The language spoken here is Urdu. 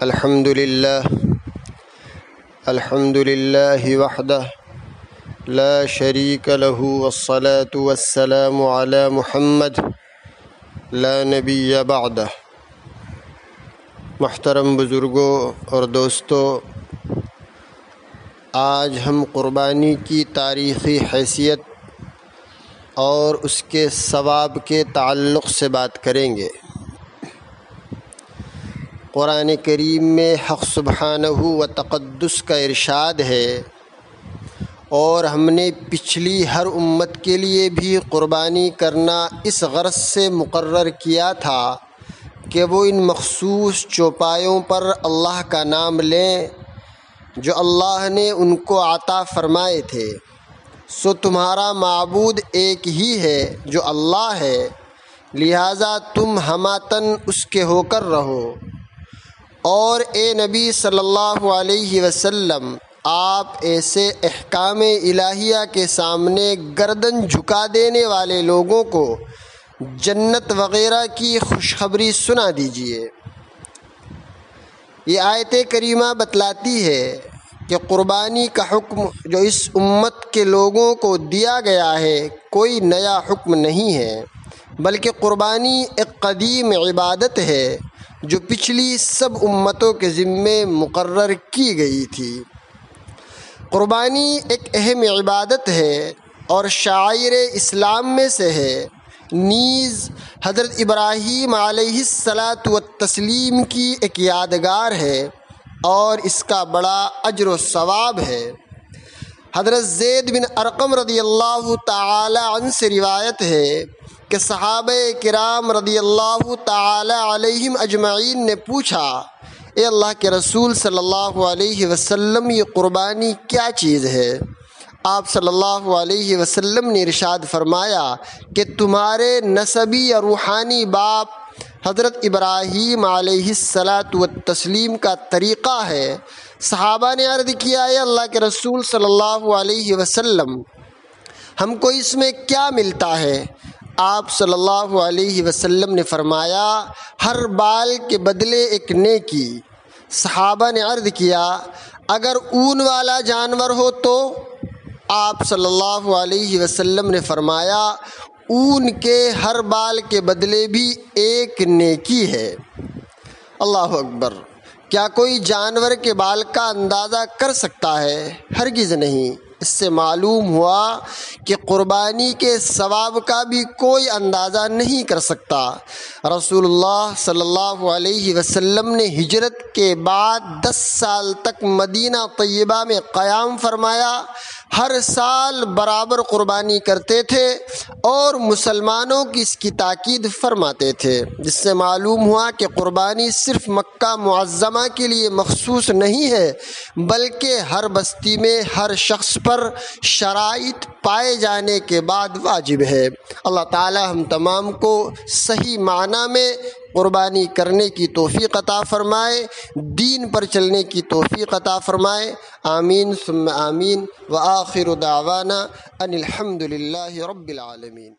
الحمد لله وحده لا شريك له والصلاة والسلام على محمد لا نبی بعدہ۔ محترم بزرگوں اور دوستوں، آج ہم قربانی کی تاریخی حیثیت اور اس کے ثواب کے تعلق سے بات کریں گے۔ قرآن کریم میں حق سبحانہ و تقدس کا ارشاد ہے، اور ہم نے پچھلی ہر امت کے لیے بھی قربانی کرنا اس غرض سے مقرر کیا تھا کہ وہ ان مخصوص چوپایوں پر اللہ کا نام لیں جو اللہ نے ان کو عطا فرمائے تھے۔ سو تمہارا معبود ایک ہی ہے جو اللہ ہے، لہٰذا تم ہماتن اس کے ہو کر رہو۔ اور اے نبی صلی اللہ علیہ وسلم، آپ ایسے احکام الہیہ کے سامنے گردن جھکا دینے والے لوگوں کو جنت وغیرہ کی خوشخبری سنا دیجیے۔ یہ آیت کریمہ بتلاتی ہے کہ قربانی کا حکم جو اس امت کے لوگوں کو دیا گیا ہے کوئی نیا حکم نہیں ہے، بلکہ قربانی ایک قدیم عبادت ہے جو پچھلی سب امتوں کے ذمے مقرر کی گئی تھی۔ قربانی ایک اہم عبادت ہے اور شعائر اسلام میں سے ہے، نیز حضرت ابراہیم علیہ السلام کی ایک یادگار ہے اور اس کا بڑا اجر و ثواب ہے۔ حضرت زید بن ارقم رضی اللہ تعالی عنہ سے روایت ہے کہ صحابہ کرام رضی اللہ تعالی علیہم اجمعین نے پوچھا، اے اللہ کے رسول صلی اللہ علیہ وسلم، یہ قربانی کیا چیز ہے؟ آپ صلی اللہ علیہ وسلم نے ارشاد فرمایا کہ تمہارے نسبی یا روحانی باپ حضرت ابراہیم علیہ السلام کا طریقہ ہے۔ صحابہ نے عرض کیا، اے اللہ کے رسول صلی اللہ علیہ وسلم، ہم کو اس میں کیا ملتا ہے؟ آپ صلی اللہ علیہ وسلم نے فرمایا، ہر بال کے بدلے ایک نیکی۔ صحابہ نے عرض کیا، اگر اون والا جانور ہو تو؟ آپ صلی اللہ علیہ وسلم نے فرمایا، اون کے ہر بال کے بدلے بھی ایک نیکی ہے۔ اللہ اکبر! کیا کوئی جانور کے بال کا اندازہ کر سکتا ہے؟ ہرگز نہیں۔ اس سے معلوم ہوا کہ قربانی کے ثواب کا بھی کوئی اندازہ نہیں کر سکتا۔ رسول اللہ صلی اللہ علیہ وسلم نے ہجرت کے بعد 10 سال تک مدینہ طیبہ میں قیام فرمایا، ہر سال برابر قربانی کرتے تھے اور مسلمانوں کی اس کی تاکید فرماتے تھے، جس سے معلوم ہوا کہ قربانی صرف مکہ معظمہ کے لیے مخصوص نہیں ہے، بلکہ ہر بستی میں ہر شخص پر شرائط پائے جانے کے بعد واجب ہے۔ اللہ تعالی ہم تمام کو صحیح معنی میں قربانی کرنے کی توفیق عطا فرمائے، دین پر چلنے کی توفیق عطا فرمائے۔ آمین ثم آمین، وآخر دعوانا ان الحمد للہ رب العالمین۔